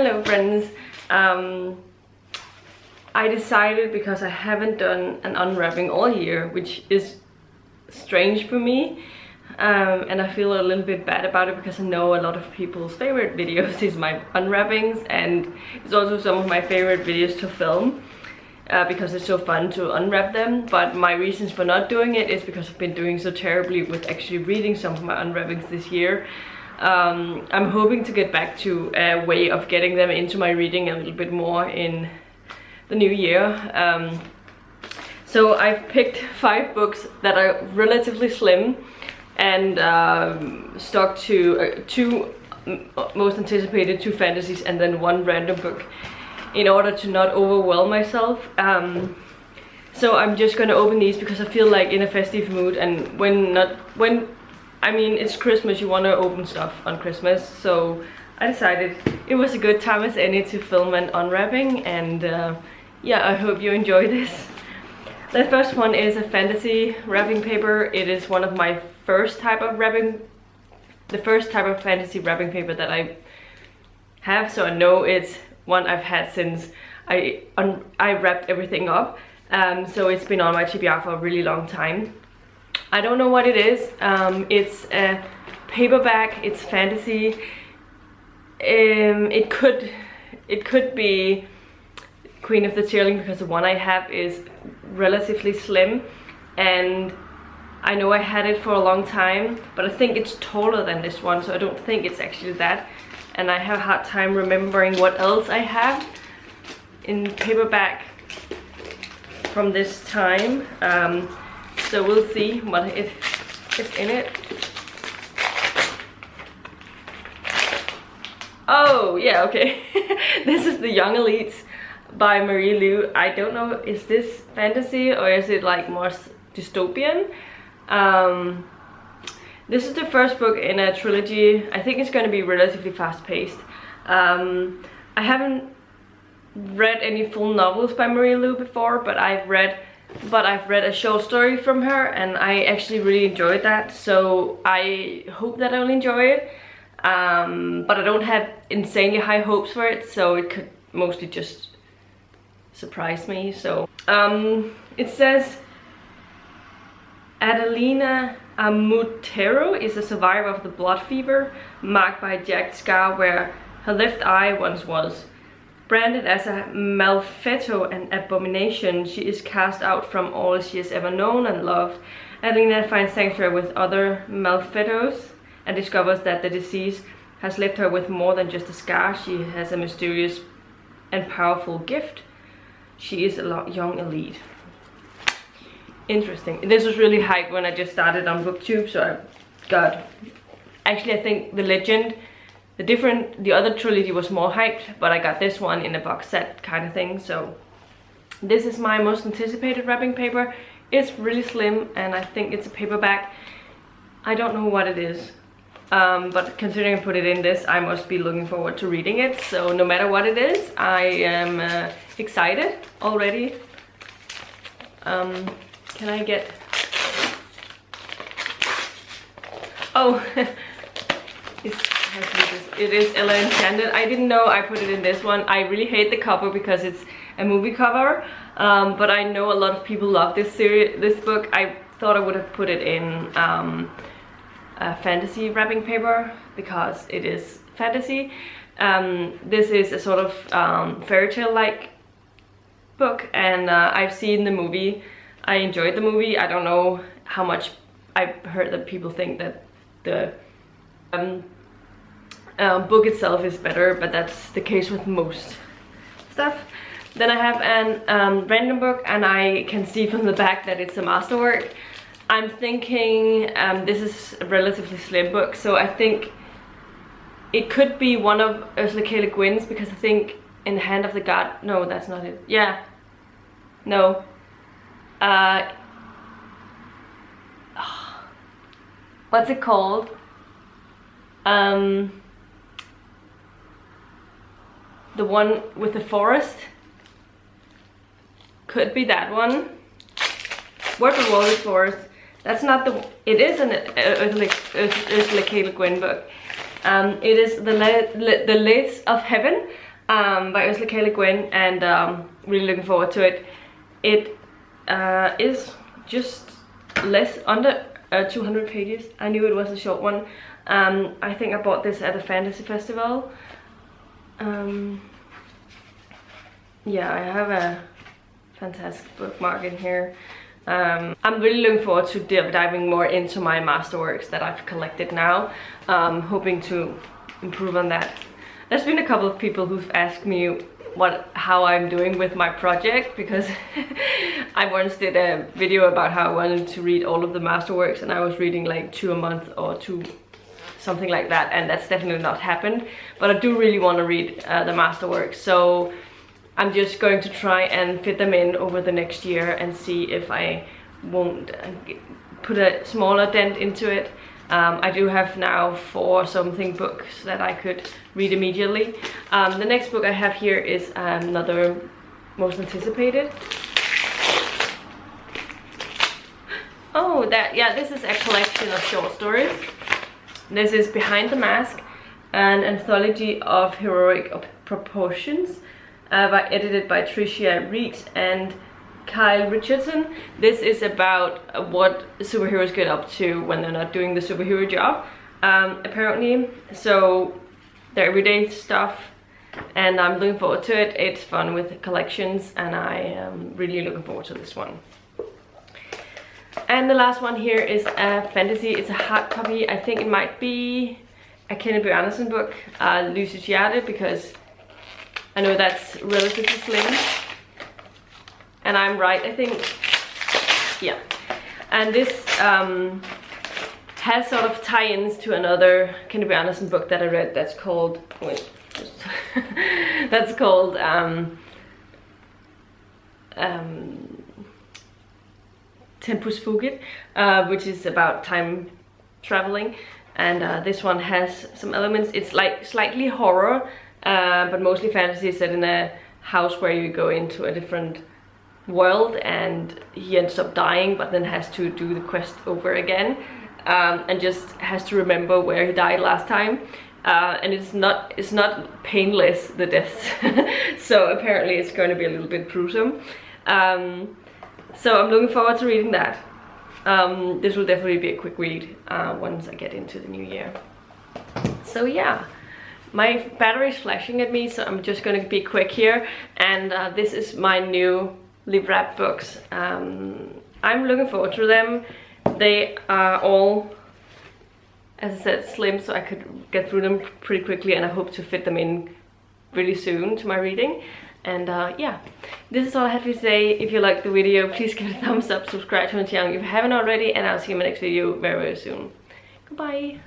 Hello friends. I decided, because I haven't done an unwrapping all year, which is strange for me, and I feel a little bit bad about it because I know a lot of people's favorite videos is my unwrappings, and it's also some of my favorite videos to film because it's so fun to unwrap them. But my reasons for not doing it is because I've been doing so terribly with actually reading some of my unwrappings this year. I'm hoping to get back to a way of getting them into my reading a little bit more in the new year. So I've picked 5 books that are relatively slim and stuck to 2 most anticipated, 2 fantasies, and then 1 random book in order to not overwhelm myself. So I'm just gonna open these because I feel like in a festive mood, and I mean, it's Christmas, you want to open stuff on Christmas, so I decided it was a good time as any to film an unwrapping, and yeah, I hope you enjoy this. The first one is a fantasy wrapping paper. It is one of my first type of fantasy wrapping paper that I have, so I know it's one I've had since I wrapped everything up. So it's been on my TBR for a really long time. I don't know what it is. It's a paperback, it's fantasy. It could be Queen of the Tearling, because the one I have is relatively slim, and I know I had it for a long time, but I think it's taller than this one, so I don't think it's actually that. And I have a hard time remembering what else I have in paperback from this time. So we'll see what is in it. Oh yeah, okay. This is The Young Elites by Marie Lu. I don't know, is this fantasy or is it like more dystopian? This is the first book in a trilogy. I think it's going to be relatively fast-paced. I haven't read any full novels by Marie Lu before, but I've read a short story from her, and I actually really enjoyed that, so I hope that I'll enjoy it. But I don't have insanely high hopes for it, so it could mostly just surprise me. So it says Adelina Amutero is a survivor of the blood fever, marked by a jagged scar where her left eye once was. Branded as a malfetto and abomination, she is cast out from all she has ever known and loved. Adelina finds sanctuary with other malfettos and discovers that the disease has left her with more than just a scar. She has a mysterious and powerful gift. She is a young elite. Interesting. This was really hyped when I just started on BookTube, so I got... Actually, I think the legend... The other trilogy was more hyped, but I got this one in a box set kind of thing. So this is my most anticipated wrapping paper. It's really slim, and I think it's a paperback. I don't know what it is, but considering I put it in this, I must be looking forward to reading it. So no matter what it is, I am excited already. Can I get... Oh! It is Ella Enchanted. I didn't know I put it in this one. I really hate the cover because it's a movie cover, but I know a lot of people love this book. I thought I would have put it in a fantasy wrapping paper because it is fantasy. This is a sort of fairy tale like book, and I've seen the movie. I enjoyed the movie. I don't know how much. I've heard that people think that the book itself is better, but that's the case with most stuff. Then I have an random book, and I can see from the back that it's a masterwork. I'm thinking this is a relatively slim book, so I think it could be one of Ursula K. Le Guin's, because I think In the Hand of the God... No, that's not it. Yeah. No. What's it called? The one with the forest. Could be that one. Word for Wall is Forest. That's not the... It is an Ursula K. Le Guin book. It is the Lathes of Heaven by Ursula K. Le Guin, and really looking forward to it. It is just under 200 pages. I knew it was a short one. I think I bought this at a fantasy festival. Yeah, I have a fantastic bookmark in here. I'm really looking forward to diving more into my masterworks that I've collected now, hoping to improve on that. There's been a couple of people who've asked me how I'm doing with my project, because I once did a video about how I wanted to read all of the masterworks, and I was reading like 2 a month or 2, something like that, and that's definitely not happened. But I do really want to read the masterworks, so I'm just going to try and fit them in over the next year and see if I won't put a smaller dent into it. I do have now 4 something books that I could read immediately. The next book I have here is another most anticipated. Oh, yeah, this is a collection of short stories. This is Behind the Mask, an anthology of heroic proportions, edited by Tricia Reeks and Kyle Richardson. This is about what superheroes get up to when they're not doing the superhero job, apparently. So their everyday stuff, and I'm looking forward to it. It's fun with collections, and I am really looking forward to this one. And the last one here is a fantasy. It's a hard copy. I think it might be a TBR Unwrapping book, Lysets Hjerte, because I know that's relatively slim. And I'm right, I think. Yeah. And this has sort of tie-ins to another TBR Unwrapping book that I read that's called, that's called Tempus Fugit, which is about time traveling. And this one has some elements. It's like slightly horror, but mostly fantasy, set in a house where you go into a different world, and he ends up dying, but then has to do the quest over again, and just has to remember where he died last time. And it's not painless, the deaths. So apparently it's going to be a little bit gruesome. So I'm looking forward to reading that. This will definitely be a quick read once I get into the new year. So yeah, my battery is flashing at me, so I'm just going to be quick here. And this is my new lip wrap books. I'm looking forward to them. They are all, as I said, slim, so I could get through them pretty quickly, and I hope to fit them in really soon to my reading. And yeah, this is all I have for you today. If you liked the video, please give it a thumbs up, subscribe to my channel if you haven't already, and I'll see you in my next video very, very soon. Goodbye!